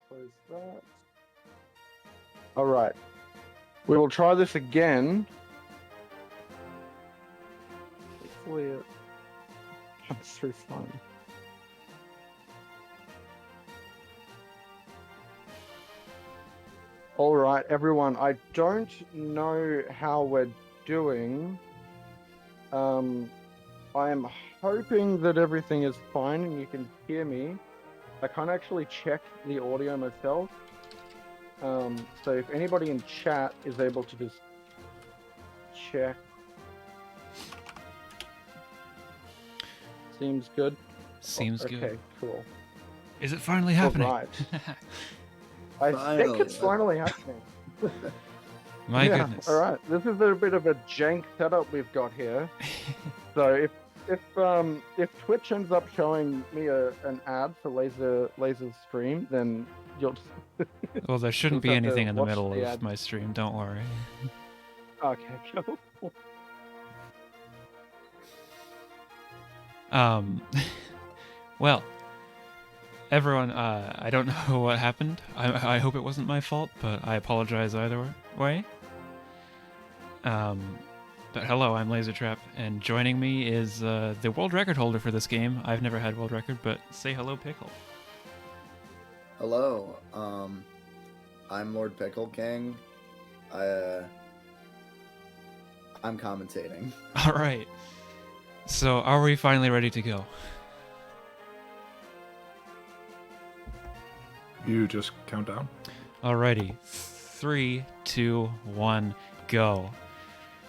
Close that. All right. We will try this again. Hopefully it comes through fine. All right, everyone. I don't know how we're doing. I am hoping that everything is fine and you can hear me. I can't actually check the audio myself. So if anybody in chat is able to just check. Seems good. Seems okay, good. Okay, cool. Is it finally happening? All right. I think it's finally happening. My goodness. All right. This is a bit of a jank setup we've got here. So if Twitch ends up showing me an ad for Laser's stream, then you'll just well, there shouldn't be have to anything in the watch middle the of ad. my stream. Don't worry. Okay, cool. Well, everyone, I don't know what happened. I hope it wasn't my fault, but I apologize either way. But hello, I'm Lasertrap, and joining me is the world record holder for this game. I've never had world record, but say hello, Pickle. Hello, I'm Lord Pickle King. I'm commentating. All right. So, are we finally ready to go? You just count down. Alrighty. 3, 2, 1, go.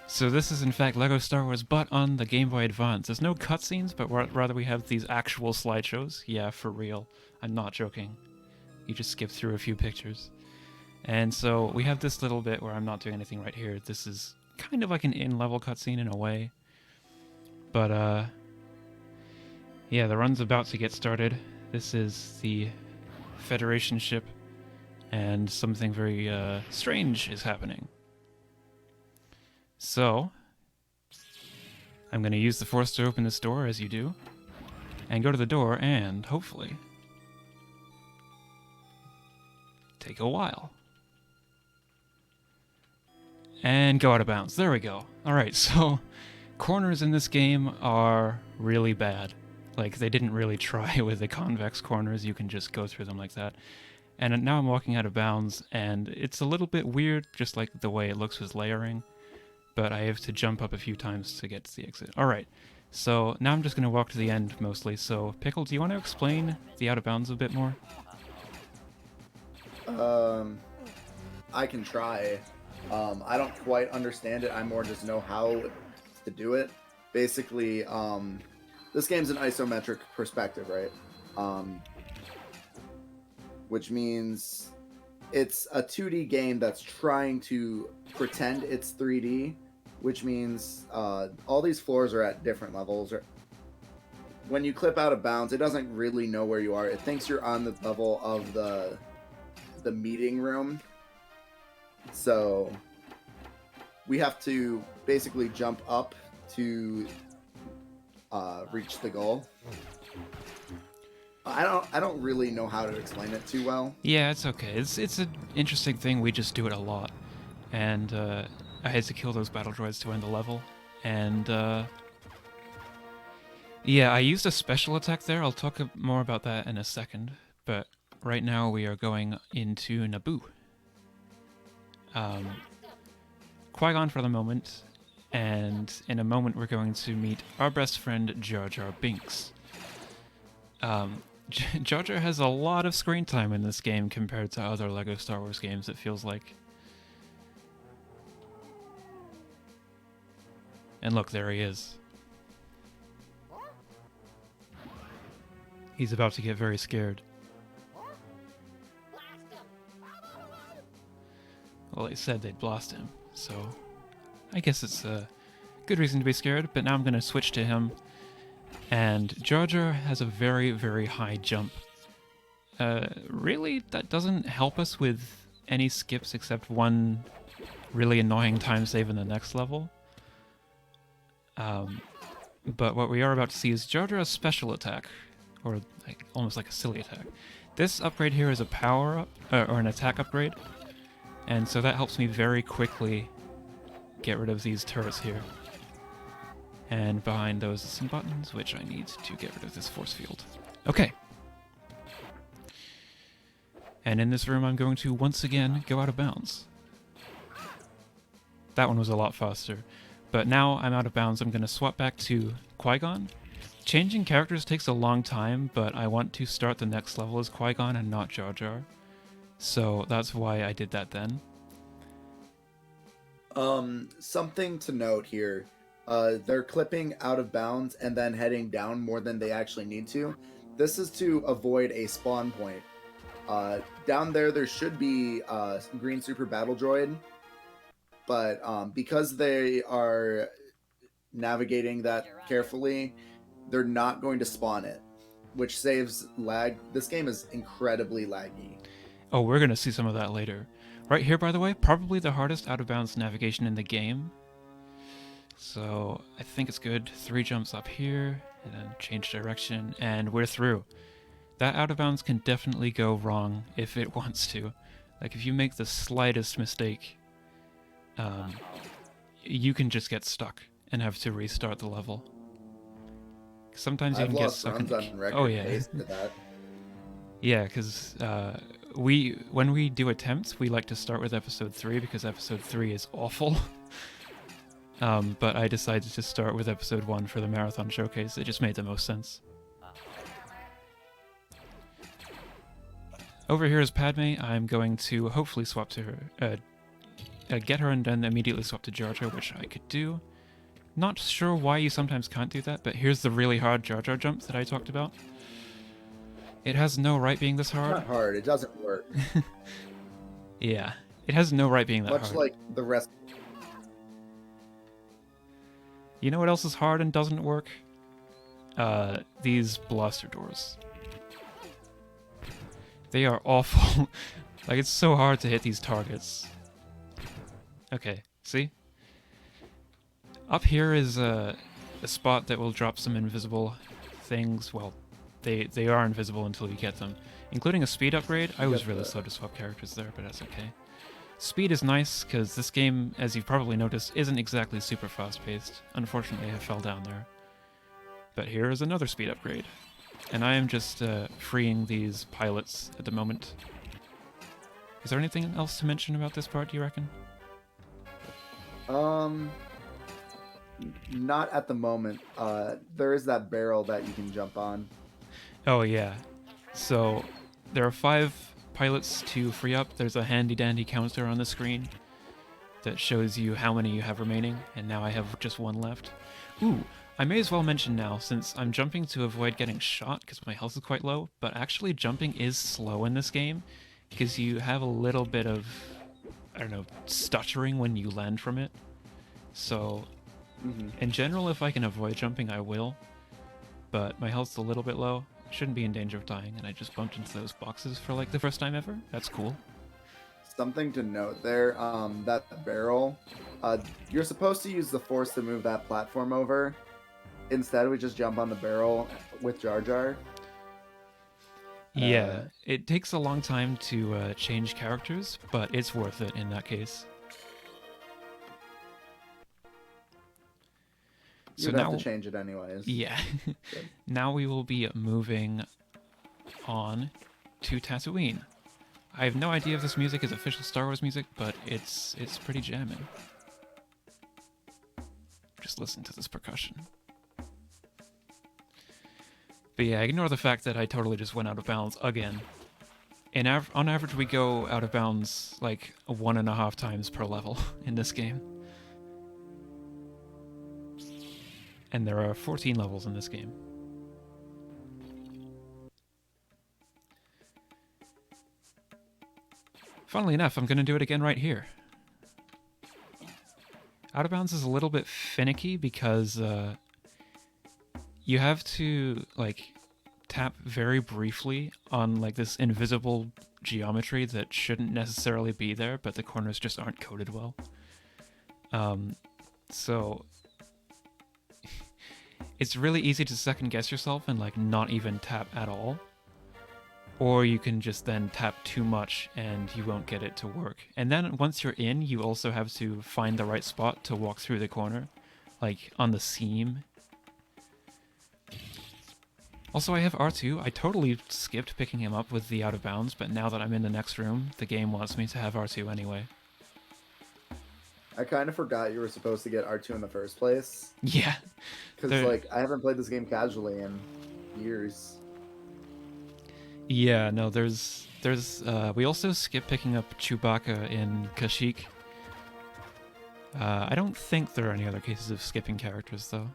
So this is in fact LEGO Star Wars, but on the Game Boy Advance. There's no cutscenes, but rather we have these actual slideshows. Yeah, for real. I'm not joking. You just skip through a few pictures. And so we have this little bit where I'm not doing anything right here. This is kind of like an in-level cutscene in a way. But, yeah, the run's about to get started. This is the Federation ship, and something very strange is happening. So, I'm going to use the Force to open this door, as you do, and go to the door, and hopefully take a while. And go out of bounds. There we go. Alright, so corners in this game are really bad. Like, they didn't really try with the convex corners. You can just go through them like that. And now I'm walking out of bounds, and it's a little bit weird, just like the way it looks with layering. But I have to jump up a few times to get to the exit. Alright, so now I'm just going to walk to the end, mostly. So, Pickle, do you want to explain the out of bounds a bit more? I can try. I don't quite understand it. I more just know how to do it. Basically, this game's an isometric perspective, right? Which means it's a 2D game that's trying to pretend it's 3D, which means all these floors are at different levels. When you clip out of bounds, it doesn't really know where you are. It thinks you're on the level of the meeting room. So we have to basically jump up to reach the goal. I don't really know how to explain it too well. Yeah, it's okay. It's an interesting thing. We just do it a lot. And I had to kill those battle droids to end the level. And yeah, I used a special attack there. I'll talk more about that in a second. But right now we are going into Naboo. Qui-Gon for the moment. And in a moment we're going to meet our best friend Jar Jar Binks. Jar Jar has a lot of screen time in this game compared to other LEGO Star Wars games, it feels like. And look, there he is. He's about to get very scared. Well, they said they'd blast him, so I guess it's a good reason to be scared, but now I'm going to switch to him. And Jar Jar has a very, very high jump. Really, that doesn't help us with any skips except one really annoying time save in the next level. But what we are about to see is Jar Jar's special attack, or almost like a silly attack. This upgrade here is a power up, or an attack upgrade, and so that helps me very quickly get rid of these turrets here. And behind those are some buttons, which I need to get rid of this force field. Okay. And in this room, I'm going to once again go out of bounds. That one was a lot faster. But now I'm out of bounds, I'm going to swap back to Qui-Gon. Changing characters takes a long time, but I want to start the next level as Qui-Gon and not Jar Jar. So that's why I did that then. Something to note here. They're clipping out of bounds and then heading down more than they actually need to. This is to avoid a spawn point. Down there should be Green Super Battle Droid, but because they are navigating that carefully, they're not going to spawn it, which saves lag. This game is incredibly laggy. Oh, we're going to see some of that later. Right here, by the way, probably the hardest out-of-bounds navigation in the game. So I think it's good. 3 jumps up here, and then change direction, and we're through. That out-of-bounds can definitely go wrong if it wants to. Like, if you make the slightest mistake, you can just get stuck and have to restart the level. Sometimes you I've can get lost stuck runs in... on record Oh, yeah. pace to that. Yeah, because when we do attempts, we like to start with episode 3 because episode 3 is awful. But I decided to start with episode 1 for the marathon showcase. It just made the most sense. Over here is Padme. I'm going to hopefully swap to her, get her and then immediately swap to Jar Jar, which I could do. Not sure why you sometimes can't do that, but here's the really hard Jar Jar jump that I talked about. It has no right being this hard. Not hard. It doesn't work. Yeah, it has no right being that Much hard. like the rest. You know what else is hard and doesn't work? These blaster doors. They are awful. Like, it's so hard to hit these targets. Okay, see? Up here is a spot that will drop some invisible things. Well, they are invisible until you get them. Including a speed upgrade. I was really slow to swap characters there, but that's okay. Speed is nice, because this game, as you've probably noticed, isn't exactly super fast-paced. Unfortunately, I fell down there. But here is another speed upgrade. And I am just freeing these pilots at the moment. Is there anything else to mention about this part, do you reckon? Not at the moment. There is that barrel that you can jump on. Oh, yeah. So, there are 5 pilots to free up. There's a handy-dandy counter on the screen that shows you how many you have remaining, and now I have just 1 left. Ooh, I may as well mention now, since I'm jumping to avoid getting shot because my health is quite low, but actually jumping is slow in this game, because you have a little bit of, I don't know, stuttering when you land from it. So, in general, if I can avoid jumping, I will, but my health's a little bit low. Shouldn't be in danger of dying, and I just bumped into those boxes for like the first time ever. That's cool. Something to note there, that barrel, you're supposed to use the force to move that platform over. Instead, we just jump on the barrel with Jar Jar. Yeah, it takes a long time to change characters, but it's worth it in that case. You'd have to change it anyways. Yeah. Now we will be moving on to Tatooine. I have no idea if this music is official Star Wars music, but it's pretty jamming. Just listen to this percussion. But yeah, ignore the fact that I totally just went out of bounds again. On average, we go out of bounds like 1.5 times per level in this game. And there are 14 levels in this game. Funnily enough, I'm going to do it again right here. Out of bounds is a little bit finicky because you have to like tap very briefly on like this invisible geometry that shouldn't necessarily be there, but the corners just aren't coded well. So it's really easy to second guess yourself and like not even tap at all. or you can just then tap too much and you won't get it to work. And then once you're in, you also have to find the right spot to walk through the corner, like on the seam. Also, I have R2. I totally skipped picking him up with the out of bounds, but now that I'm in the next room, the game wants me to have R2 anyway. I kind of forgot you were supposed to get R2 in the first place. Yeah. Because, There- like, I haven't played this game casually in years. Yeah, no, we also skip picking up Chewbacca in Kashyyyk. I don't think there are any other cases of skipping characters, though.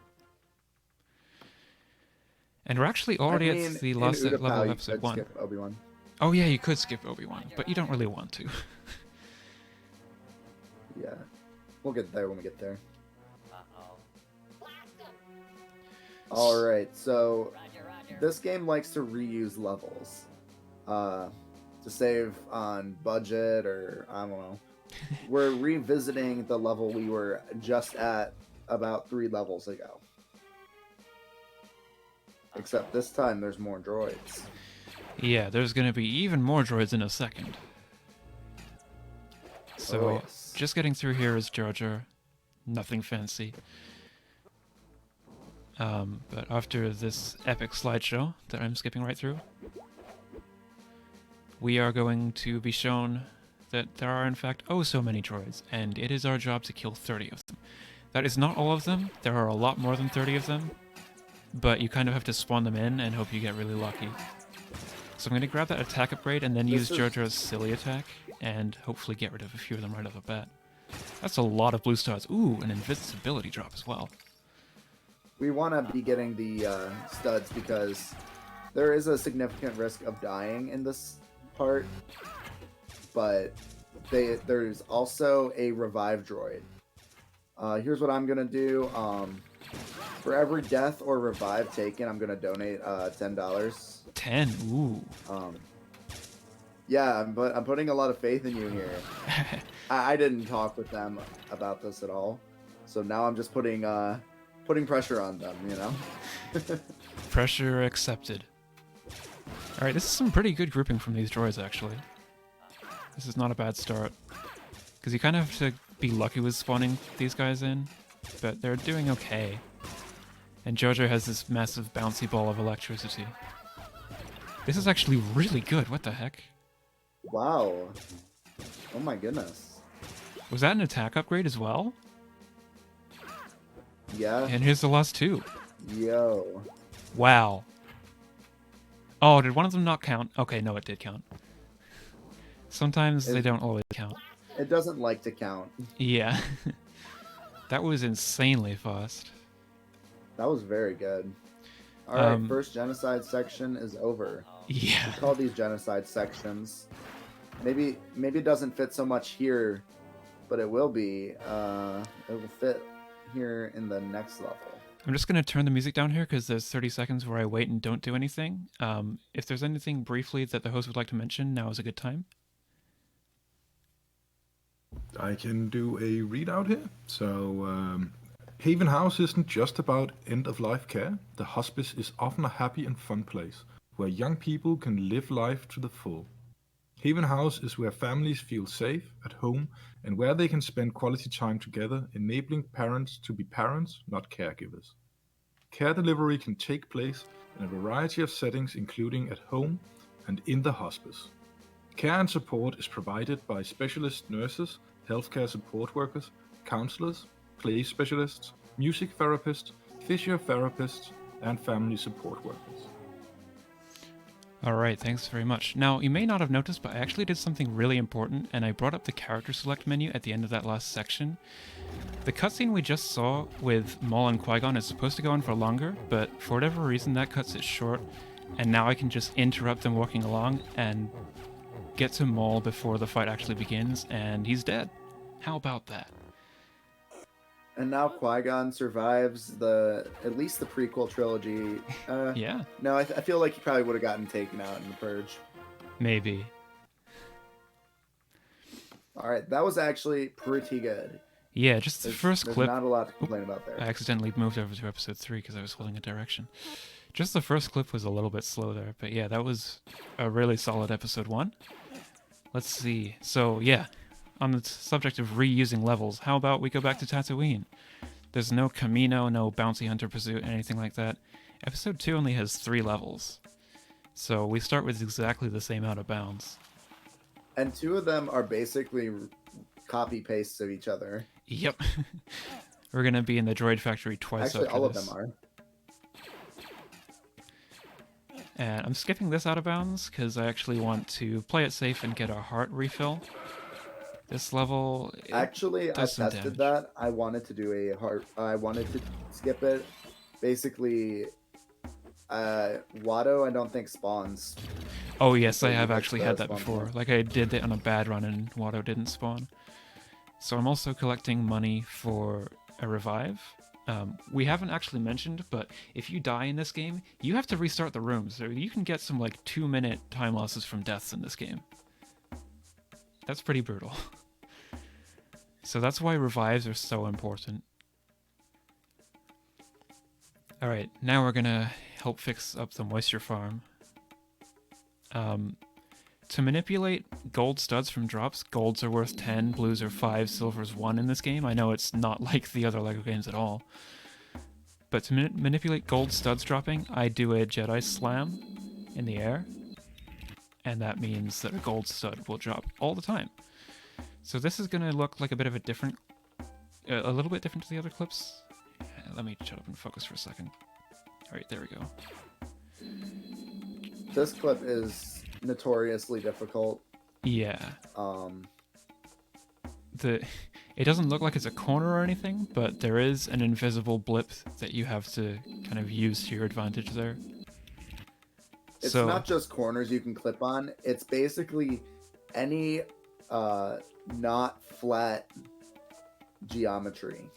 And we're actually already I mean, at the in last level Utapau, of you episode could 1. skip Obi-Wan. Oh yeah, you could skip Obi-Wan, but you don't really want to. Yeah. We'll get there when we get there. Alright, so this game likes to reuse levels. To save on budget, or I don't know. We're revisiting the level we were just at about 3 levels ago. Except this time there's more droids. Yeah, there's gonna be even more droids in a second. So, Oh, yes. just getting through here is Jar Jar. Nothing fancy. But after this epic slideshow that I'm skipping right through, we are going to be shown that there are in fact oh so many droids, and it is our job to kill 30 of them. That is not all of them, there are a lot more than 30 of them, but you kind of have to spawn them in and hope you get really lucky. So I'm going to grab that attack upgrade and then use Jar Jar's silly attack, and hopefully get rid of a few of them right off the bat. That's a lot of blue stars. Ooh, an invincibility drop as well. We want to be getting the studs because there is a significant risk of dying in this part, but there's also a revive droid. Here's what I'm gonna do. For every death or revive taken, I'm gonna donate $10. 10, ooh. Yeah, but I'm putting a lot of faith in you here. I didn't talk with them about this at all, so now I'm just putting pressure on them, you know. Pressure accepted. Alright, this is some pretty good grouping from these droids, actually. This is not a bad start. Because you kind of have to be lucky with spawning these guys in, but they're doing okay. And Jar Jar has this massive bouncy ball of electricity. This is actually really good, what the heck? Wow. Oh my goodness. Was that an attack upgrade as well? Yeah. And here's the last 2. Yo. Wow. Oh, did one of them not count? Okay, no, it did count. Sometimes they don't always count. It doesn't like to count. Yeah. That was insanely fast. That was very good. Alright, Um, first genocide section is over. Yeah. We call these genocide sections. Maybe it doesn't fit so much here, but it will be. It will fit here in the next level. I'm just going to turn the music down here because there's 30 seconds where I wait and don't do anything. If there's anything briefly that the host would like to mention, now is a good time. I can do a readout here. So, Haven House isn't just about end-of-life care. The hospice is often a happy and fun place where young people can live life to the full. Haven House is where families feel safe, at home, and where they can spend quality time together, enabling parents to be parents, not caregivers. Care delivery can take place in a variety of settings, including at home and in the hospice. Care and support is provided by specialist nurses, healthcare support workers, counselors, play specialists, music therapists, physiotherapists, and family support workers. Alright, thanks very much. Now, you may not have noticed, but I actually did something really important, and I brought up the character select menu at the end of that last section. The cutscene we just saw with Maul and Qui-Gon is supposed to go on for longer, but for whatever reason that cuts it short, and now I can just interrupt them walking along and get to Maul before the fight actually begins, and he's dead. How about that? And now Qui-Gon survives at least the prequel trilogy. Yeah, No, I feel like he probably would have gotten taken out in the Purge. maybe. All right, that was actually pretty good. Yeah, just the first There's clip. not a lot to complain about I there. accidentally moved over to episode 3 because I was holding a direction. Just the first clip was a little bit slow there, but yeah, that was a really solid episode 1. Let's see. So yeah, on the subject of reusing levels, how about we go back to Tatooine? There's no Camino, no Bounty Hunter Pursuit, anything like that. Episode 2 only has 3 levels. So we start with exactly the same out of bounds. And 2 of them are basically copy pastes of each other. Yep. We're gonna be in the droid factory twice. Actually, after all this. of them are. And I'm skipping this out of bounds because I actually want to play it safe and get a heart refill. This level... Actually, I does some tested damage. that. I wanted to do a heart. I wanted to skip it. Basically, Watto, I don't think spawns. Oh yes, So I you have like actually the had that spawn before. point. Like I did it on a bad run and Watto didn't spawn. So I'm also collecting money for a revive. We haven't actually mentioned, but if you die in this game, you have to restart the room. So you can get some like 2-minute time losses from deaths in this game. That's pretty brutal. So that's why revives are so important. Alright, now we're gonna help fix up the moisture farm. To manipulate gold studs from drops, golds are worth 10, blues are 5, silver's 1 in this game. I know it's not like the other LEGO games at all. But to manipulate gold studs dropping, I do a Jedi Slam in the air. And that means that a gold stud will drop all the time. So this is going to look like a bit of a different... a little bit different to the other clips. Let me shut up and focus for a second. Alright, there we go. This clip is notoriously difficult. Yeah. Um, It doesn't look like it's a corner or anything, but there is an invisible blip that you have to kind of use to your advantage there. it's So, not just corners you can clip on. It's basically any not flat geometry.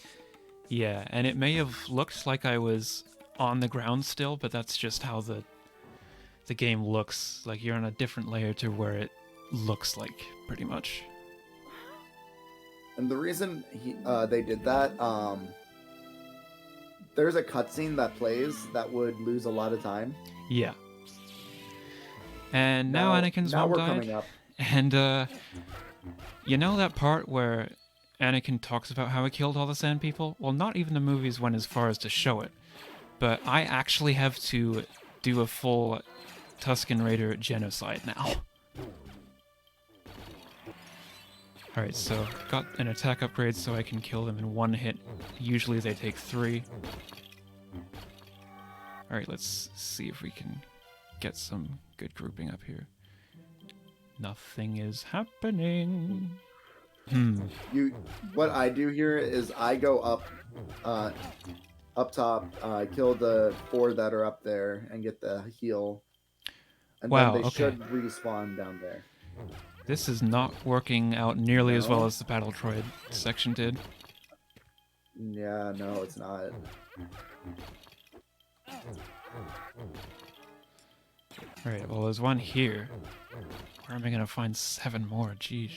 yeah, and it may have looked like I was on the ground still, but that's just how the game looks. Like you're on a different layer to where it looks like, pretty much. And the reason they did that, there's a cutscene that plays that would lose a lot of time. Yeah. And now Anakin's now mom we're died. coming up. And, you know that part where Anakin talks about how he killed all the Sand People? Well, not even the movies went as far as to show it. But I actually have to do a full Tusken Raider genocide now. Alright, so got an attack upgrade so I can kill them in 1 hit. Usually they take 3. Alright, let's see if we can get some good grouping up here. Nothing is happening. What I do here is I go up top, kill the 4 that are up there and get the heal. And Wow, then they okay. should respawn down there. This is not working out nearly as well No. as the Battle Droid section did. Yeah, no, it's not. Alright, well there's one here. Where am I gonna find 7 more? Jeez.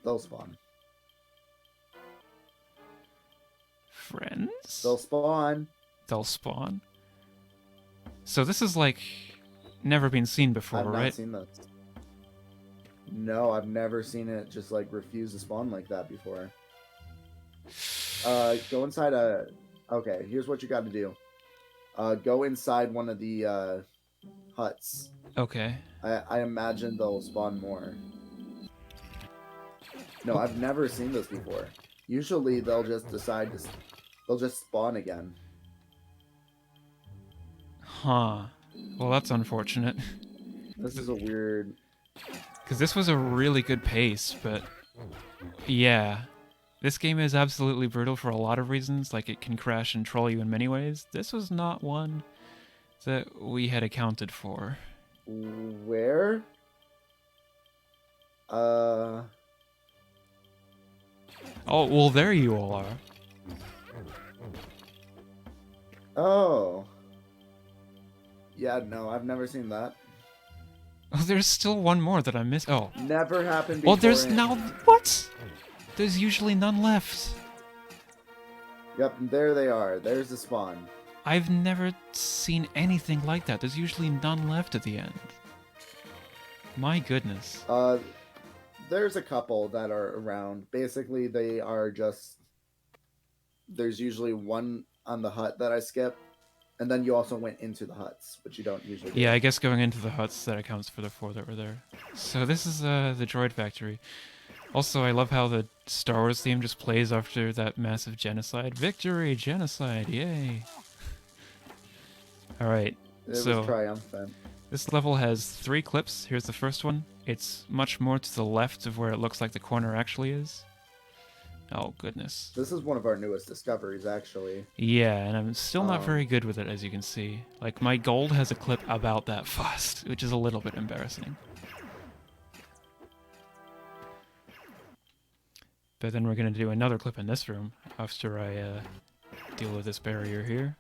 They'll spawn. Friends? They'll spawn. They'll spawn. So this is like never been seen before, I've not right? seen this. No, I've never seen it just like refuse to spawn like that before. Go inside a... Okay, here's what you got to do. Go inside one of the huts. Okay. I imagine they'll spawn more. No, I've never seen this before. Usually they'll just decide to... They'll just spawn again. Huh. Well, that's unfortunate. This is a weird... Because this was a really good pace, but... Yeah. This game is absolutely brutal for a lot of reasons, like it can crash and troll you in many ways. This was not one that we had accounted for. Where? Oh, well, there you all are. Oh. Yeah, no, I've never seen that. Oh, there's still one more that I missed. Oh. Never happened before. Well, there's in- now... What? There's usually none left. Yep, there they are. There's the spawn. I've never seen anything like that. There's usually none left at the end. My goodness. There's a couple that are around. Basically, they are just. There's usually one on the hut that I skip, and then you also went into the huts, which you don't usually do. Yeah, I guess going into the huts, that accounts for the 4 that were there. So this is the droid factory. Also, I love how the Star Wars theme just plays after that massive genocide. Victory! Genocide! Yay! Alright, It so was triumphant. this level has 3 clips. Here's the first one. It's much more to the left of where it looks like the corner actually is. Oh, goodness. This is one of our newest discoveries, actually. Yeah, and I'm still not very good with it, as you can see. Like, my gold has a clip about that fast, which is a little bit embarrassing. But then we're going to do another clip in this room after I deal with this barrier here.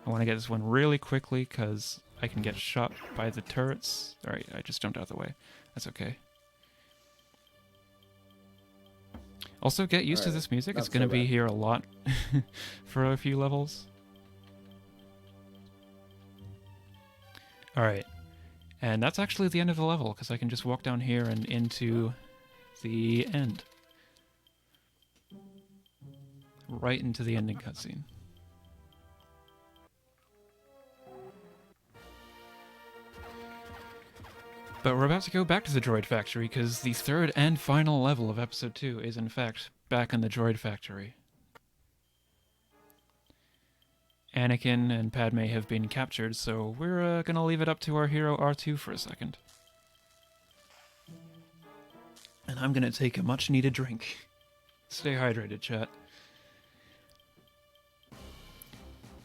I want to get this one really quickly because I can get shot by the turrets. Alright, I just jumped out of the way. That's okay. Also, get used to Alright, this music. It's not going to so be bad. here a lot for a few levels. Alright. And that's actually the end of the level, because I can just walk down here and into the end. Right into the ending cutscene. But we're about to go back to the Droid Factory, because the third and final level of Episode 2 is in fact back in the Droid Factory. Anakin and Padme have been captured, so we're gonna leave it up to our hero R2 for a second. And I'm gonna take a much needed drink. Stay hydrated, chat.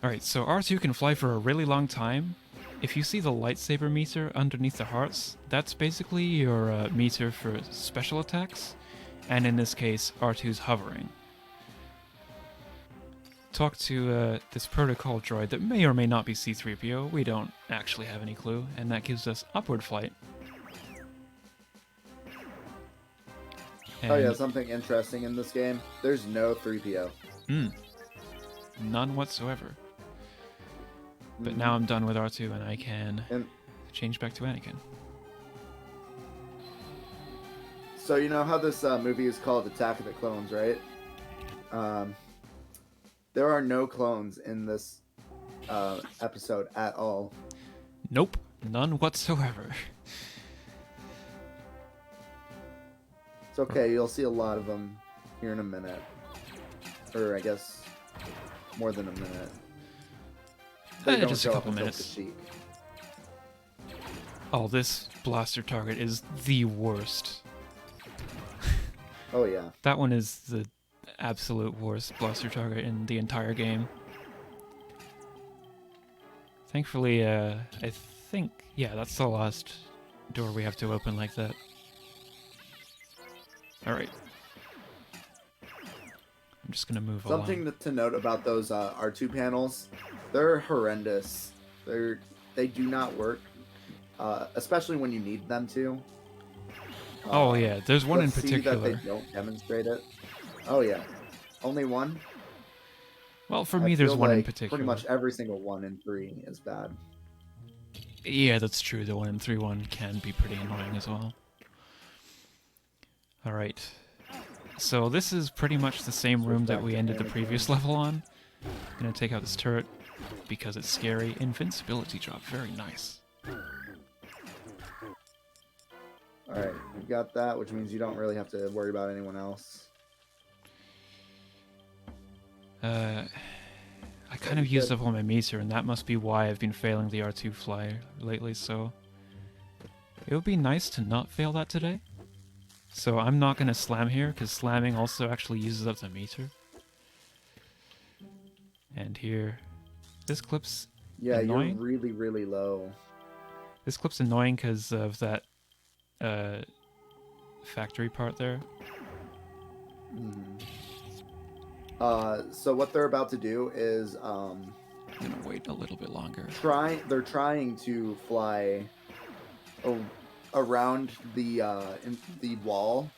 Alright, so R2 can fly for a really long time. If you see the lightsaber meter underneath the hearts, that's basically your meter for special attacks, and in this case, R2's hovering. Talk to this protocol droid that may or may not be C-3PO, we don't actually have any clue, and that gives us upward flight. Oh yeah, And- something interesting in this game. There's no 3PO. None whatsoever. But now I'm done with R2 and I can And change back to Anakin. so you know how this movie is called Attack of the Clones, right? There are no clones in this episode at all. Nope, none whatsoever. It's okay, you'll see a lot of them here in a minute. Or I guess more than a minute. They don't Just a show up couple until minutes. Kashyyyk. Oh, this blaster target is the worst. Oh yeah. That one is the absolute worst blaster target in the entire game. Thankfully, I think, yeah, that's the last door we have to open like that. Alright. I'm just gonna move Something along. to note about those R2 panels, they're horrendous. They do not work, especially when you need them to. Oh yeah, there's one in Let's see that particular. they don't demonstrate it. Oh yeah, only one. Well, for I me, there's feel one in like particular. Pretty much every single one in 3 is bad. Yeah, that's true. The 1 in 3-1 can be pretty annoying as well. Alright. So this is pretty much the same room that we ended the previous level on. Gonna take out this turret because it's scary. Invincibility drop, very nice. All right, you got that, which means you don't really have to worry about anyone else. I kind of used up all my meter, and that must be why I've been failing the R2 fly lately, so... It would be nice to not fail that today. So I'm not gonna slam here, because slamming also actually uses up the meter. And here... This clip's Yeah, annoying. you're really, really low. This clip's annoying because of that factory part there. Mhm. So what they're about to do is I'm gonna wait a little bit longer. they're trying to fly around the wall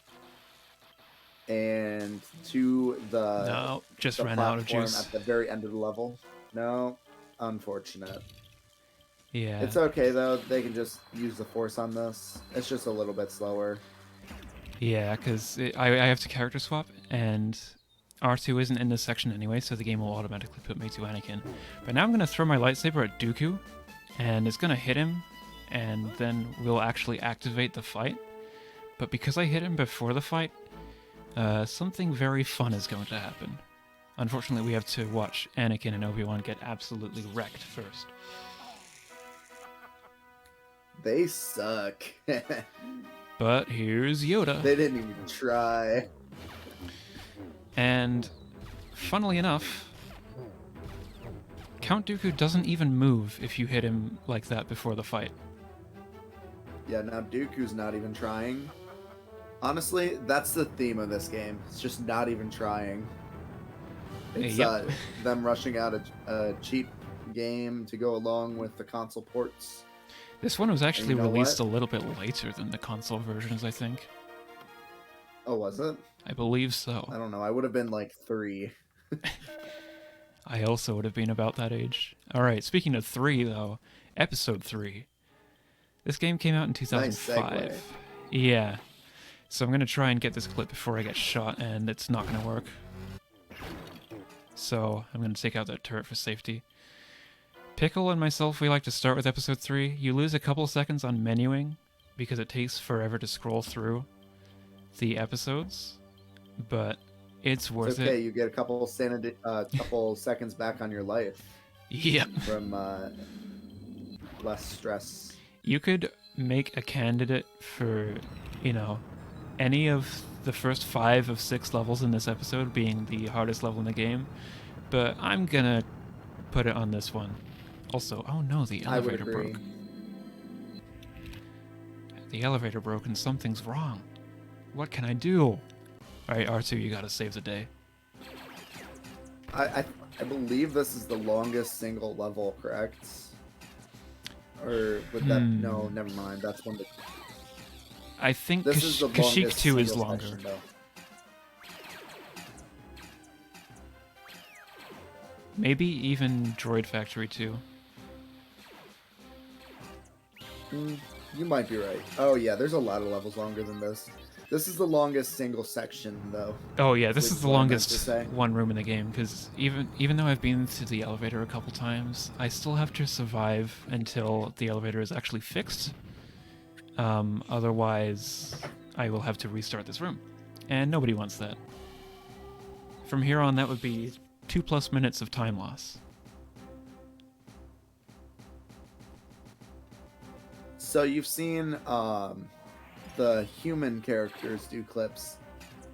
and to No, just the ran out of platform juice. at the very end of the level. No, unfortunate. Yeah. It's okay though. They can just use the force on this. It's just a little bit slower. Yeah, because I have to character swap, and R2 isn't in this section anyway, so the game will automatically put me to Anakin. But now I'm going to throw my lightsaber at Dooku, and it's going to hit him, and then we'll actually activate the fight. But because I hit him before the fight, something very fun is going to happen. Unfortunately, we have to watch Anakin and Obi-Wan get absolutely wrecked first. They suck. They But here's Yoda. didn't even try. And funnily enough, Count Dooku doesn't even move if you hit him like that before the fight. Yeah, now Dooku's not even trying. Honestly, that's the theme of this game. It's just not even trying. It's Yep. them rushing out a cheap game to go along with the console ports. This one was actually you know released what? a little bit later than the console versions, I think. Oh, was it? I believe so. I don't know. I would have been like 3. I also would have been about that age. Alright, speaking of 3, though, Episode 3. This game came out in 2005. segue. Yeah. So I'm going to try and get this clip before I get shot, and it's not going to work. So I'm going to take out that turret for safety. Pickle and myself, we like to start with Episode 3. You lose a couple seconds on menuing, because it takes forever to scroll through the episodes, but it's worth It's okay. it. You get a couple couple seconds back on your life Yep. from less stress. You could make a candidate for, any of the first 5 of 6 levels in this episode being the hardest level in the game, but I'm gonna put it on this one. Also, oh no, the I would elevator agree. broke. The elevator broke and something's wrong. What can I do? Alright, R2, you gotta save the day. I believe this is the longest single level, correct? Or would that? No, never mind. That's one. I think This is the Kashyyyk longest 2 is single longer. section, though. Maybe even Droid Factory 2. You might be right. Oh yeah, there's a lot of levels longer than this. This is the longest single section, though. Oh yeah, this Which is the one I meant to longest say. one room in the game, because even though I've been to the elevator a couple times, I still have to survive until the elevator is actually fixed. Otherwise, I will have to restart this room, and nobody wants that. From here on, that would be 2+ minutes of time loss. So you've seen the human characters do clips.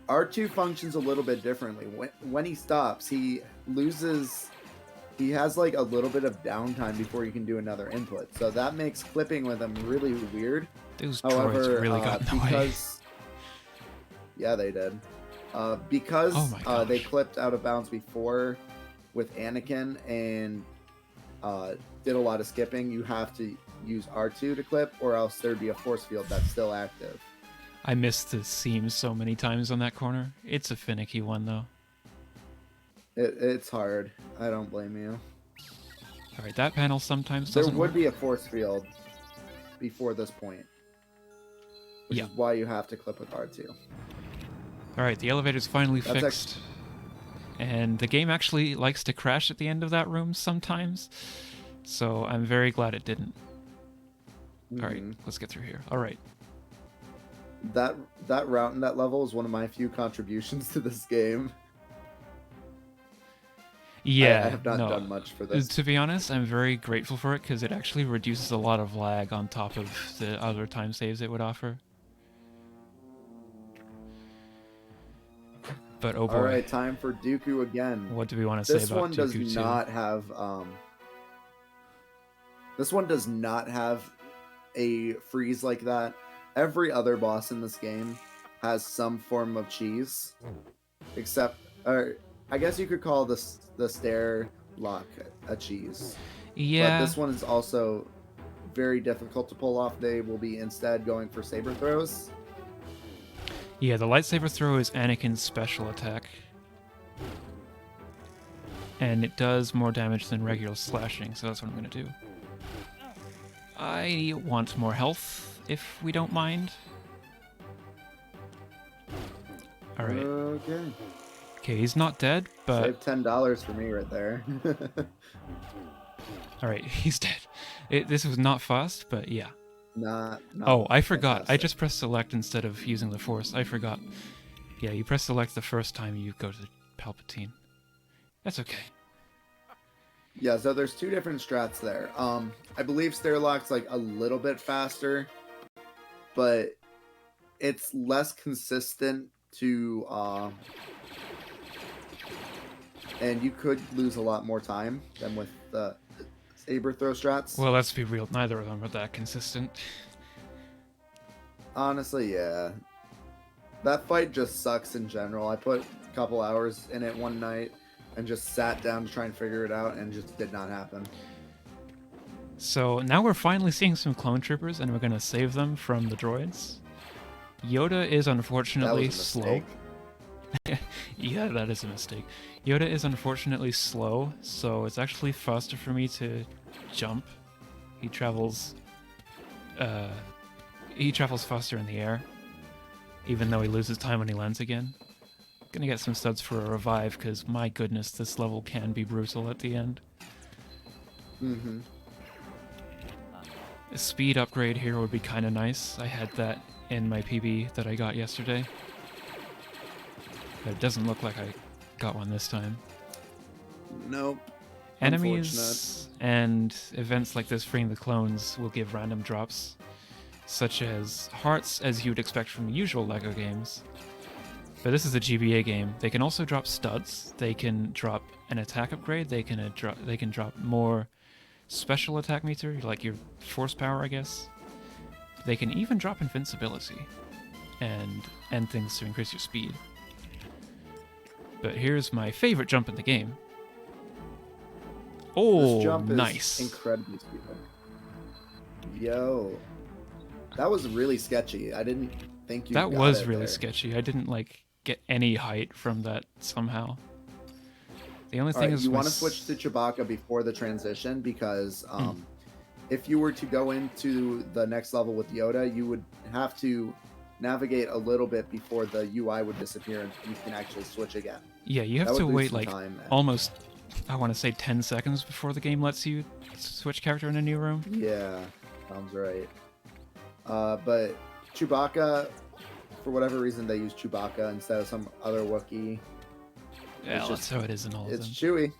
R2 functions a little bit differently. When he stops, he has like a little bit of downtime before he can do another input. So that makes clipping with him really weird. Those However, droids really got in the way. because yeah, they did. Because Oh my they gosh. clipped out of bounds before with Anakin and did a lot of skipping, you have to use R2 to clip, or else there'd be a force field that's still active. I missed the seam so many times on that corner. It's a finicky one, though. It's hard. I don't blame you. Alright, that panel sometimes There doesn't would work. be a force field before this point, which Yeah. is why you have to clip with R2. Alright, the elevator's finally That's fixed. And the game actually likes to crash at the end of that room sometimes. So I'm very glad it didn't. Alright, Mhm. let's get through here. Alright. That route in that level is one of my few contributions to this game. Yeah, I have not no. done much for this. To be honest, I'm very grateful for it because it actually reduces a lot of lag on top of the other time saves it would offer. But oh boy, All right, time for Dooku again. what do we want to say This about one does Dooku 2? not have This one does not have a freeze like that. Every other boss in this game has some form of cheese, except, or I guess you could call this the stair lock a cheese. Yeah, But this one is also very difficult to pull off. They will be instead going for saber throws. Yeah, the lightsaber throw is Anakin's special attack. And it does more damage than regular slashing, so that's what I'm gonna do. I want more health, if we don't mind. Alright. Okay. Okay, he's not dead, but... Save $10 for me right there. Alright, he's dead. This was not fast, but yeah. Not Oh, I forgot. I fantastic. just pressed select instead of using the Force. I forgot. Yeah, you press select the first time you go to Palpatine. That's okay. Yeah, so there's two different strats there. I believe Stairlock's like a little bit faster, but it's less consistent to and you could lose a lot more time than with the saber throw strats. Well, let's be real. Neither of them are that consistent. Honestly, yeah. That fight just sucks in general. I put a couple hours in it one night and just sat down to try and figure it out, and it just did not happen. So now we're finally seeing some clone troopers, and we're going to save them from the droids. Yoda is That unfortunately was a slow. mistake. Yeah, that is a mistake. Yoda is unfortunately slow, so it's actually faster for me to jump. He travels faster in the air, even though he loses time when he lands again. Gonna get some studs for a revive, because my goodness, this level can be brutal at the end. Mm-hmm. A speed upgrade here would be kind of nice. I had that in my PB that I got yesterday. But it doesn't look like I got one this time. Nope. Enemies and events like this freeing the clones will give random drops, such as hearts, as you'd expect from usual LEGO games. But this is a GBA game. They can also drop studs. They can drop an attack upgrade. They can drop more special attack meter, like your force power, I guess. They can even drop invincibility and things to increase your speed. But here's my favorite jump in the game. Oh, This jump is nice. incredibly stupid. Yo. That was really sketchy. I didn't think you That got was it really there. sketchy. I didn't get any height from that somehow. The only All thing right, is you my want to switch to Chewbacca before the transition because if you were to go into the next level with Yoda, you would have to navigate a little bit before the UI would disappear and you can actually switch again. Yeah, you have That to would lose wait some like time. almost, I want to say 10 seconds before the game lets you switch character in a new room. Yeah, sounds right. But Chewbacca, for whatever reason, they use Chewbacca instead of some other Wookiee. Yeah, It's that's just- how it is in all of It's them. Chewie.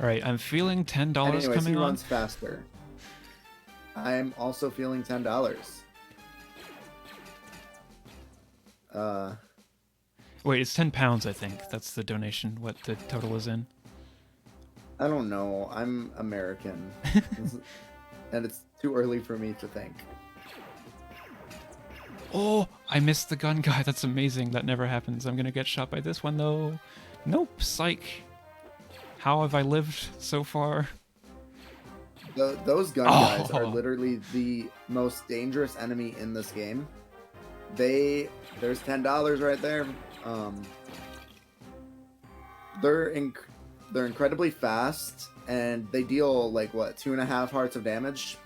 All right, I'm feeling $10 Anyways, coming he on. runs faster. I'm also feeling $10. Wait, it's £10, I think. That's the donation, what the total is in. I don't know. I'm American. And it's too early for me to think. Oh, I missed the gun guy. That's amazing. That never happens. I'm gonna get shot by this one, though. Nope, psych. How have I lived so far? Those gun Oh. guys are literally the most dangerous enemy in this game. There's $10 right there. They're incredibly fast, and they deal like what 2.5 hearts of damage.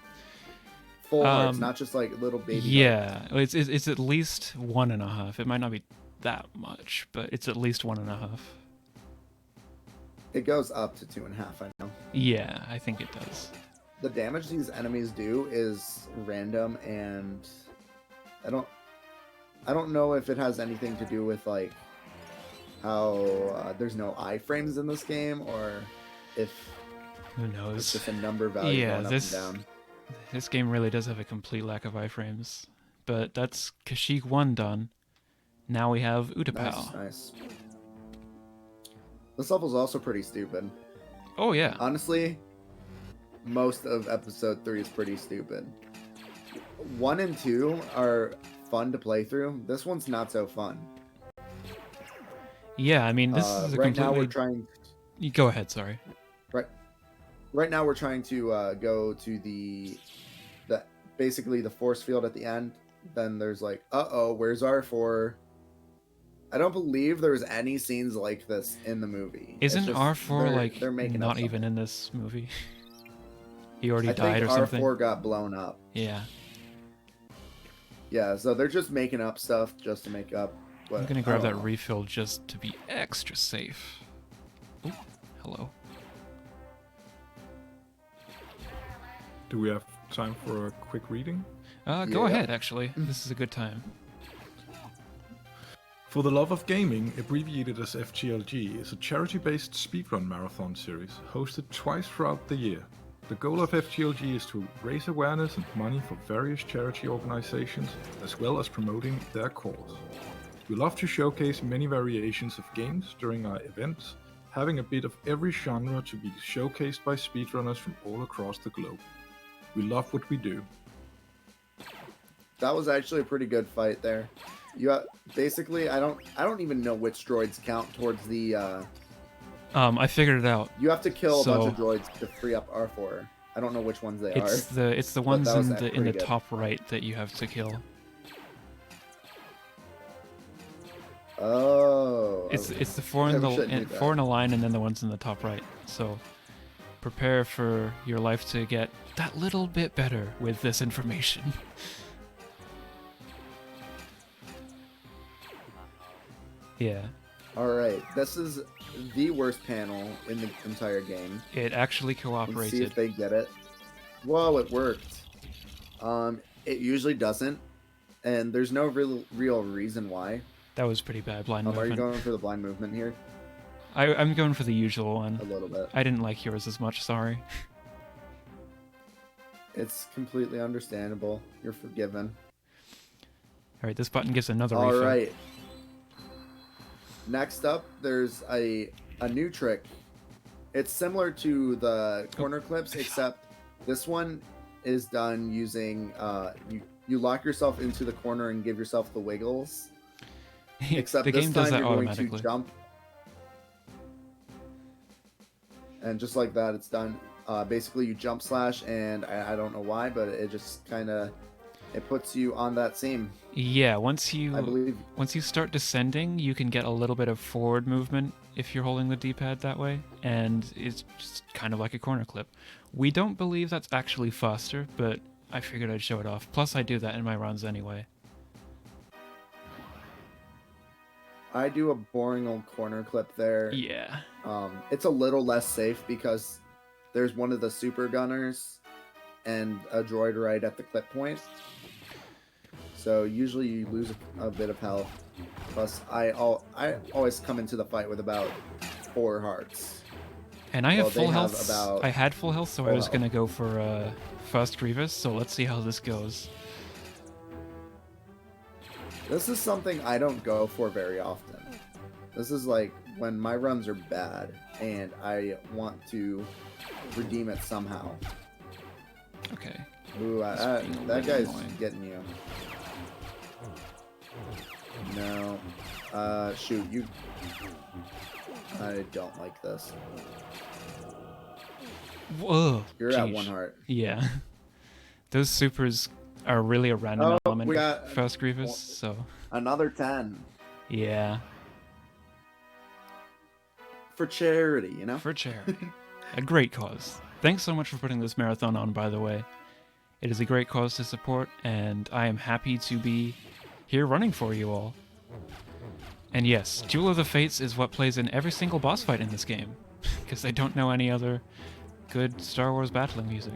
Full hearts, not just like little baby. hearts. Yeah, it's at least 1.5. It might not be that much, but it's at least 1.5. It goes up to 2.5. I know. Yeah, I think it does. The damage these enemies do is random, and I don't know if it has anything to do with like how there's no iframes in this game, or if Who it's knows? just a number value Yeah, going up this- and down. This game really does have a complete lack of iframes. But that's Kashyyyk 1 done. Now we have Utapau. Nice. This level's also pretty stupid. Oh yeah. Honestly, most of episode 3 is pretty stupid. 1 and 2 are fun to play through. This one's not so fun. Yeah, I mean, this is a right now we're completely... trying. You go ahead, sorry. Right now we're trying to go to the basically the force field at the end. Then there's like, where's R4? I don't believe there was any scenes like this in the movie. It's Isn't just R4 like they're making up not even something. in this movie? He already I died think or R4 something? got blown up. Yeah. Yeah, so they're just making up stuff just to make up. But I'm gonna I grab don't that know. refill just to be extra safe. Ooh, hello. Do we have time for a quick reading? Go Yeah. ahead, actually. This is a good time. For the Love of Gaming, abbreviated as FGLG, is a charity-based speedrun marathon series hosted twice throughout the year. The goal of FGLG is to raise awareness and money for various charity organizations, as well as promoting their cause. We love to showcase many variations of games during our events, having a bit of every genre to be showcased by speedrunners from all across the globe. We love what we do. That was actually a pretty good fight there. You basically, I don't even know which droids count towards the. I figured it out. You have to kill a bunch of So- droids to free up R4. I don't know which ones they It's are. the But ones that was in the pretty good. top right that you have to kill. Oh. It's the four in Yeah, the we should do that. four in a line and then the ones in the top right. So prepare for your life to get that little bit better with this information. Yeah, All right. This is the worst panel in the entire game. it actually Let's see cooperated. if they get it. Whoa, it worked. It usually doesn't, and there's no real reason why. That was pretty bad blind Are you movement. going for the blind movement here? I'm going for the usual A one. little bit. I didn't like yours as much, sorry. It's completely understandable. You're forgiven. Alright, this button gives another All refill. right. Next up, there's a new trick. It's similar to the corner clips, except this one is done using you lock yourself into the corner and give yourself the wiggles. Except the this game time does that you're going to automatically. jump, and just like that, it's done. Basically, you jump slash, and I don't know why, but it just kind of it puts you on that seam. Yeah, once I you believe. start descending, you can get a little bit of forward movement if you're holding the D-pad that way, and it's just kind of like a corner clip. We don't believe that's actually faster, but I figured I'd show it off. Plus, I do that in my runs anyway. I do a boring old corner clip there. Yeah. It's a little less safe because there's one of the super gunners and a droid right at the clip point. So usually you lose a bit of health. Plus, I always come into the fight with about 4 hearts. And I have Well, they full have health. about I had full health, so I 4 was health. gonna go for first Grievous. So let's see how this goes. This is something I don't go for very often. This is like when my runs are bad and I want to redeem it somehow. Okay. Ooh, It's being a that little guy's annoying. getting you. No. Shoot, you... I don't like this. Whoa. You're at jeez. 1 heart. Yeah. Those supers are really a random Oh, element we of got- first Grievous, so Another 10. yeah. For charity, you know? For charity. A great cause. Thanks so much for putting this marathon on, by the way. It is a great cause to support, and I am happy to be here running for you all. And yes, Duel of the Fates is what plays in every single boss fight in this game, because I don't know any other good Star Wars battling music.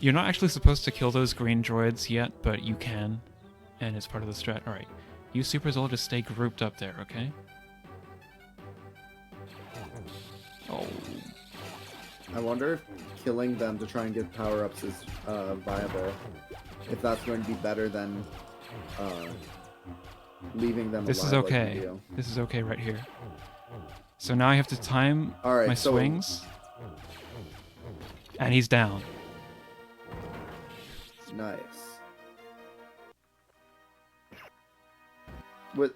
You're not actually supposed to kill those green droids yet, but you can, and it's part of the strat. Alright, you supers all just stay grouped up there, okay? Oh, I wonder if killing them to try and get power-ups is viable. If that's going to be better than leaving them this is alive like you okay. do. This is okay right here. So now I have to time All right, my so- swings. And he's down. Nice. With...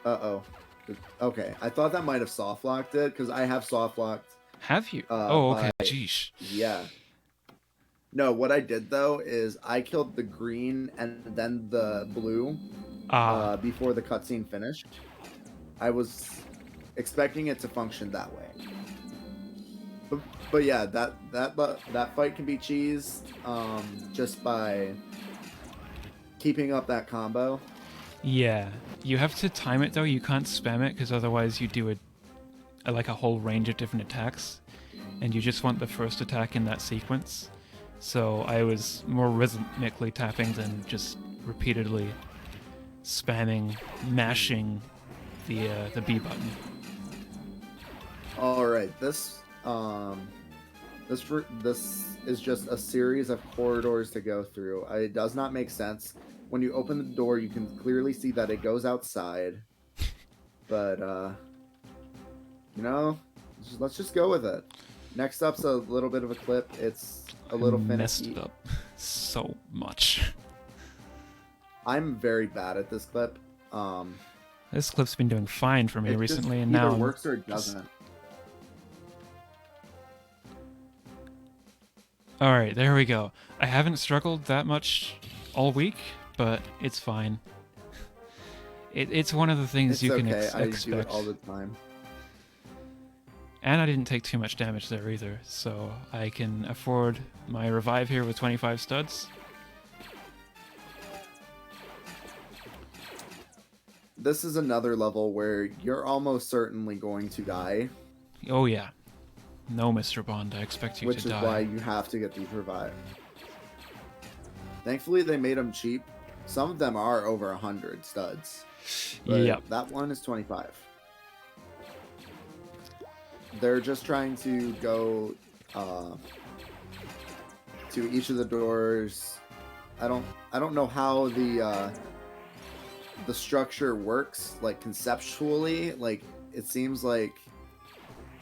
Uh-oh. Okay, I thought that might have soft-locked it, because I have soft-locked... Have you? Oh, okay. by- Jeesh. Yeah. No, what I did, though, is I killed the green and then the blue. before the cutscene finished. I was expecting it to function that way. But yeah, that fight can be cheesed just by keeping up that combo. Yeah, you have to time it though. You can't spam it because otherwise you do like a whole range of different attacks, and you just want the first attack in that sequence. So I was more rhythmically tapping than just repeatedly spamming, mashing the B button. All right, this is just a series of corridors to go through. It does not make sense. When you open the door, you can clearly see that it goes outside. But let's just go with it. Next up's a little bit of a clip. It's a little I messed finicky. it up so much. I'm very bad at this clip. This clip's been doing fine for me It recently, just and now either I'm works or it just- doesn't. All right, there we go. I haven't struggled that much all week, but it's fine. It's one of the things It's you can okay. I do expect. it all the time. And I didn't take too much damage there either, so I can afford my revive here with 25 studs. This is another level where you're almost certainly going to die, Oh yeah. No, Mr. Bond, I expect you which to is die. why you have to get these revived. Thankfully, they made them cheap. Some of them are over 100 studs. But Yep. that one is 25. They're just trying to go to each of the doors. I don't know how the structure works, like conceptually. Like, it seems like,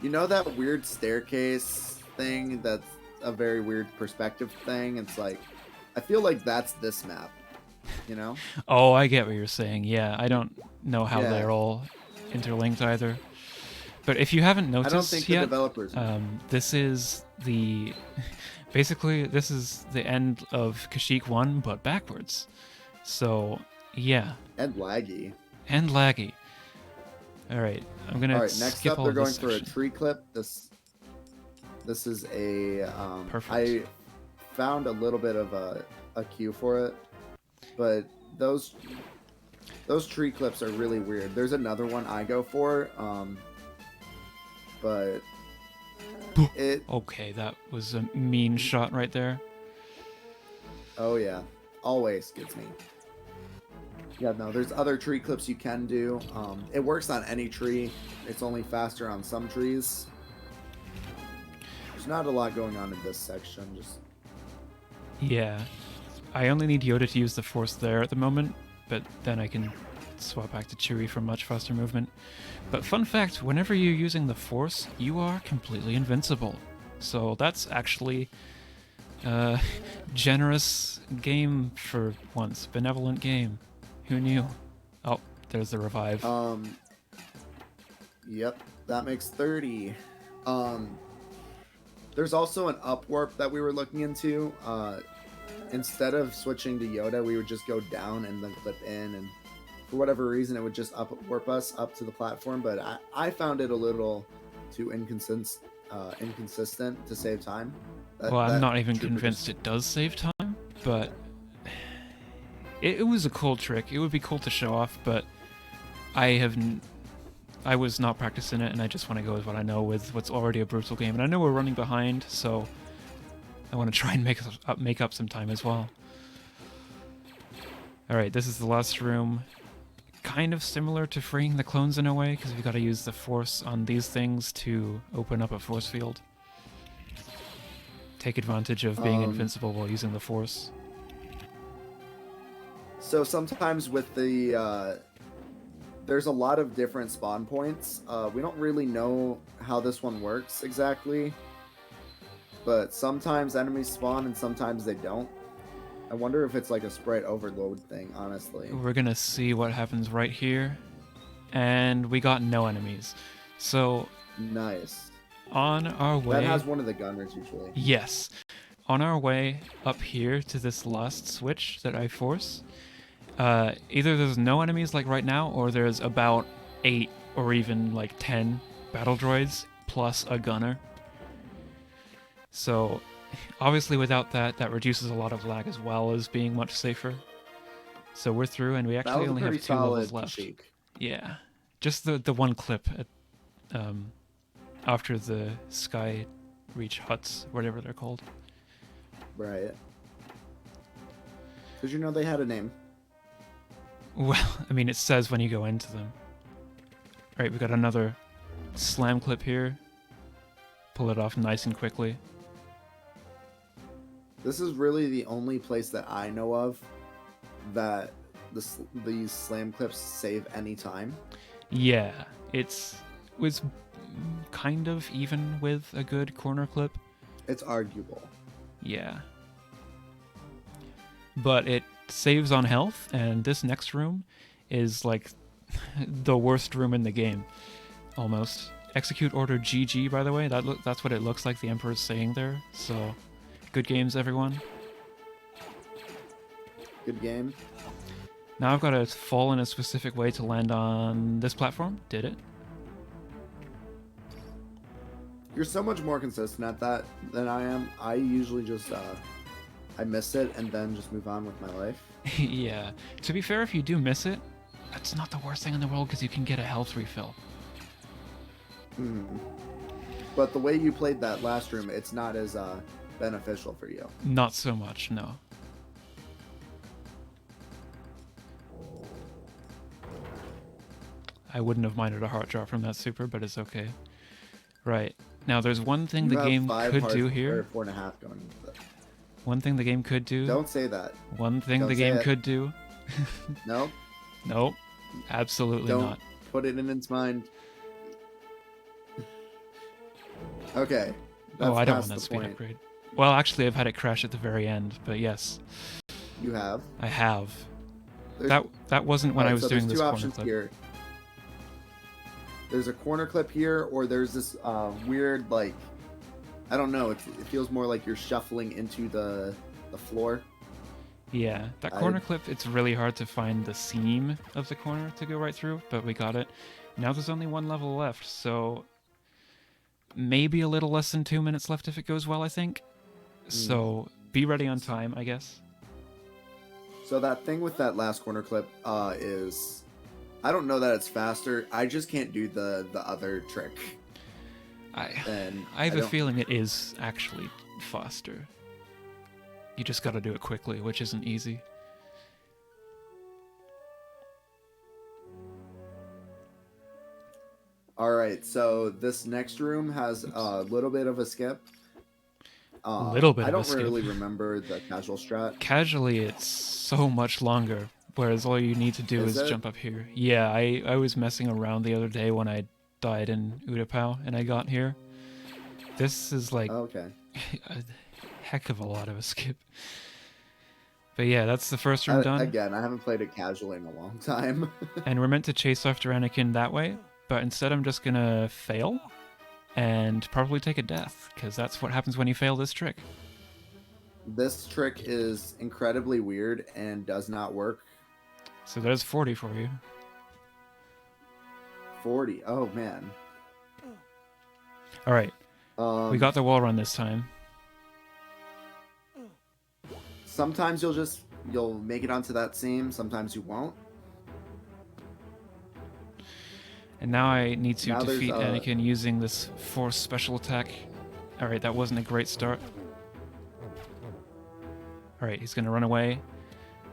you know, that weird staircase thing that's a very weird perspective thing. It's like, I feel like that's this map, you know? Oh, I get what you're saying. Yeah, I don't know how Yeah. they're all interlinked either. But if you haven't I don't noticed think the yet, developers. this is the basically this is the end of Kashyyyk 1, but backwards. So yeah, And laggy. and laggy. All right, I'm gonna All right, next skip up, all they're of going this for a section. tree clip. This is a Perfect. I found a little bit of a cue for it, but those tree clips are really weird. There's another one I go for, but it Okay, that was a mean shot right there. oh yeah, always gets me. Yeah, no, there's other tree clips you can do. It works on any tree. It's only faster on some trees. There's not a lot going on in this section. Just Yeah, I only need Yoda to use the Force there at the moment, but then I can swap back to Chewie for much faster movement. But fun fact, whenever you're using the Force, you are completely invincible. So that's actually a generous game for once. Benevolent game. Who knew? Oh, there's the revive. Yep, that makes 30. There's also an up warp that we were looking into. Instead of switching to Yoda, we would just go down and then clip in, and for whatever reason, it would just up warp us up to the platform. But I found it a little too inconsistent to save time. Well, I'm not even trooper convinced it does save time, but it was a cool trick. It would be cool to show off, but I was not practicing it, and I just want to go with what I know with what's already a brutal game. And I know we're running behind, so I want to try and make up some time as well. All right, this is the last room. Kind of similar to freeing the clones in a way, because we've got to use the Force on these things to open up a force field. Take advantage of being invincible while using the Force. So sometimes with the there's a lot of different spawn points. We don't really know how this one works exactly, but sometimes enemies spawn and sometimes they don't. I wonder if it's like a sprite overload thing, honestly. We're gonna see what happens right here, and we got no enemies. So Nice. on our way, That has one of the gunners usually. yes, on our way up here to this last switch that I force, Either there's no enemies like right now, or there's about 8 or even like 10 battle droids plus a gunner. So obviously without that, that reduces a lot of lag as well as being much safer. So we're through, and we That actually was a only pretty have 2 levels solid left. cheek. Yeah, just the one clip at, after the Sky Reach huts, whatever they're called. Right. Because you know they had a name. Well, I mean, it says when you go into them. All right, we got another slam clip here. Pull it off nice and quickly. This is really the only place that I know of that these slam clips save any time. Yeah, was kind of even with a good corner clip. It's arguable. Yeah. But it saves on health, and this next room is like the worst room in the game, almost. Execute order GG, by the way. That's what it looks like the Emperor's saying there. So, good games, everyone. Good game. Now I've got to fall in a specific way to land on this platform. Did it? You're so much more consistent at that than I am. I usually just I miss it and then just move on with my life. Yeah. To be fair, if you do miss it, that's not the worst thing in the world because you can get a health refill. But the way you played that last room, it's not as beneficial for you. Not so much, no. I wouldn't have minded a heart drop from that super, but it's okay. Right. Now, there's one thing the game could do here. 4.5 going into it. One thing the game could do. Don't say that. One thing Don't the say game it. could do. No. Nope. Absolutely Don't not. put it in its mind. Okay. Oh, I don't past want that the speed point. upgrade. Well, actually, I've had it crash at the very end, but yes, You have. I have. There's- That wasn't when I Alright, was so doing there's this two corner options clip. here. There's a corner clip here, or there's this weird, like, I don't know. It feels more like you're shuffling into the floor. Yeah, that corner clip, it's really hard to find the seam of the corner to go right through, but we got it. Now there's only 1 level left, so maybe a little less than 2 minutes left if it goes well, I think. So be ready on time, I guess. So that thing with that last corner clip is, I don't know that it's faster. I just can't do the other trick. And I have a don't- feeling it is actually faster. You just gotta do it quickly, which isn't easy. All right, so this next room has a little bit of a skip. Little bit I of a don't skip. really remember the casual strat. Casually, it's so much longer, whereas all you need to do Is is it? jump up here. Yeah, I was messing around the other day when I died in Utapau and I got here. This is like Okay. a heck of a lot of a skip. But yeah, that's the first room done. Again, I haven't played it casually in a long time. And we're meant to chase after Anakin that way, but instead I'm just gonna fail and probably take a death, because that's what happens when you fail this trick. This trick is incredibly weird and does not work. So there's 40 for you. 40. Oh man. Alright, we got the wall run this time. Sometimes you'll make it onto that seam. Sometimes you won't. And now I need to Now there's, defeat Anakin using this Force special attack. Alright, that wasn't a great start. Alright, he's gonna run away.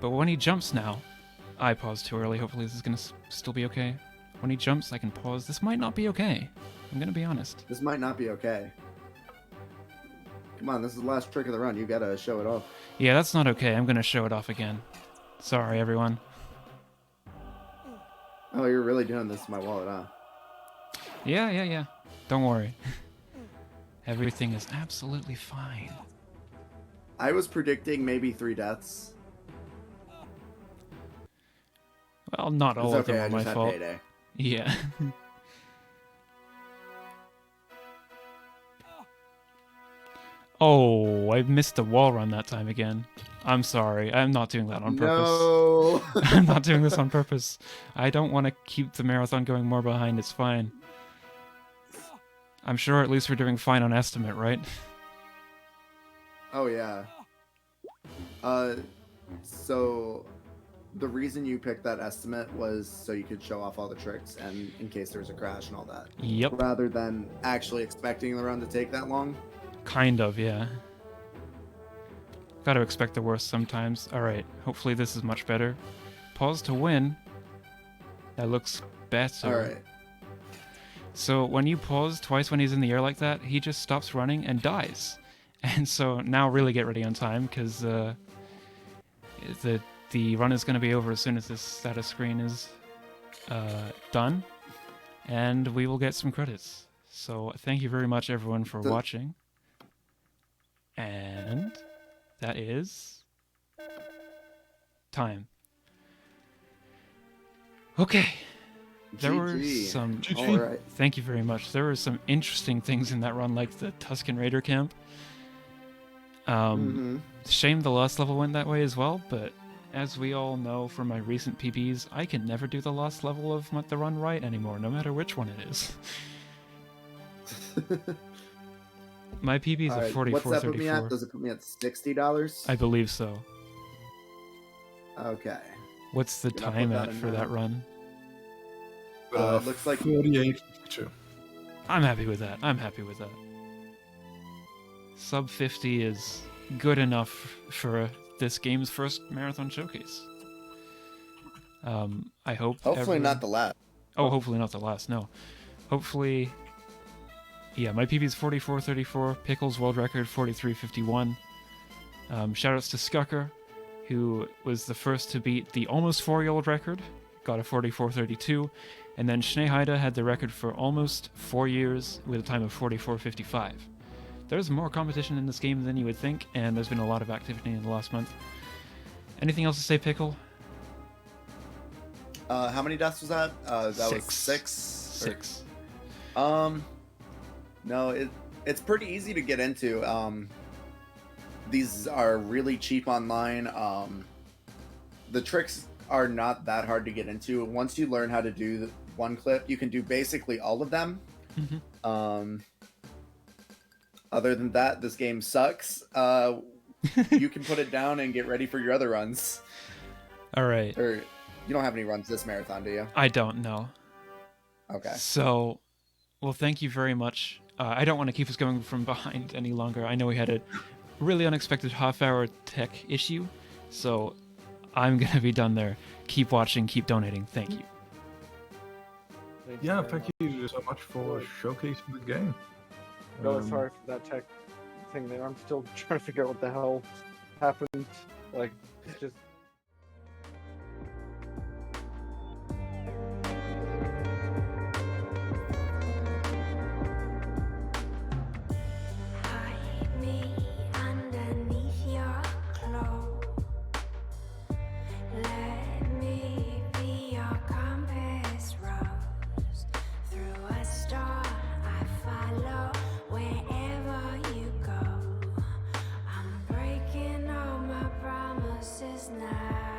But when he jumps now... I paused too early, hopefully this is gonna still be okay. When he jumps, I can pause. This might not be okay. I'm gonna be honest. This might not be okay. Come on, this is the last trick of the run. You gotta show it off. Yeah, that's not okay. I'm gonna show it off again. Sorry, everyone. Oh, you're really doing this to my wallet, huh? Yeah. Don't worry. Everything is absolutely fine. I was predicting maybe 3 deaths. Well, not all It's of them okay, I are my just had fault. payday. Yeah. Oh, I missed the wall run that time again. I'm sorry. I'm not doing that on purpose. No. I'm not doing this on purpose. I don't want to keep the marathon going more behind. It's fine. I'm sure at least we're doing fine on estimate, right? Oh yeah. So the reason you picked that estimate was so you could show off all the tricks and in case there was a crash and all that, Yep. rather than actually expecting the run to take that long. Kind of, yeah. Gotta expect the worst sometimes. Alright, hopefully this is much better. Pause to win. That looks better. All right. So when you pause twice when he's in the air like that, he just stops running and dies. And so now really get ready on time, because the run is going to be over as soon as this status screen is done. And we will get some credits. So thank you very much, everyone, for watching. And that is time. Okay. There were GG. some... GG. All right. Thank you very much. There were some interesting things in that run, like the Tusken Raider camp. Shame the lost level went that way as well, but as we all know from my recent PBs, I can never do the lost level of the run right anymore, no matter which one it is. My PB is All a right. 44.34. What's that put me at? Does it put me at $60? I believe so. Okay. What's the Gonna put time that at in for now. that run? Looks like 48.52. I'm happy with that. I'm happy with that. Sub 50 is good enough for this game's first marathon showcase. I hope. hopefully not the last. Oh, hopefully not the last. No, hopefully. Yeah, my PB is 44.34. Pickles world record 43.51. Shoutouts to Skucker, who was the first to beat the almost 4-year-old record, got a 44.32, and then Schneeheide had the record for almost 4 years with a time of 44.55. There's more competition in this game than you would think, and there's been a lot of activity in the last month. Anything else to say, Pickle? How many deaths was that? That was 6. 6. No, it's pretty easy to get into. These are really cheap online. The tricks are not that hard to get into. Once you learn how to do one clip, you can do basically all of them. Other than that, this game sucks. You can put it down and get ready for your other runs. All right. Or you don't have any runs this marathon, do you? I don't know. Okay. So, well, thank you very much. I don't want to keep us going from behind any longer. I know we had a really unexpected half-hour tech issue, so I'm going to be done there. Keep watching, keep donating. Thank you. Yeah, thank you so much for showcasing the game. Really sorry for that tech thing there. I'm still trying to figure out what the hell happened. Like, it's just Hide me underneath your clothes. Let me be your compass rose. Through a storm, I follow wherever you go. I'm breaking all my promises now.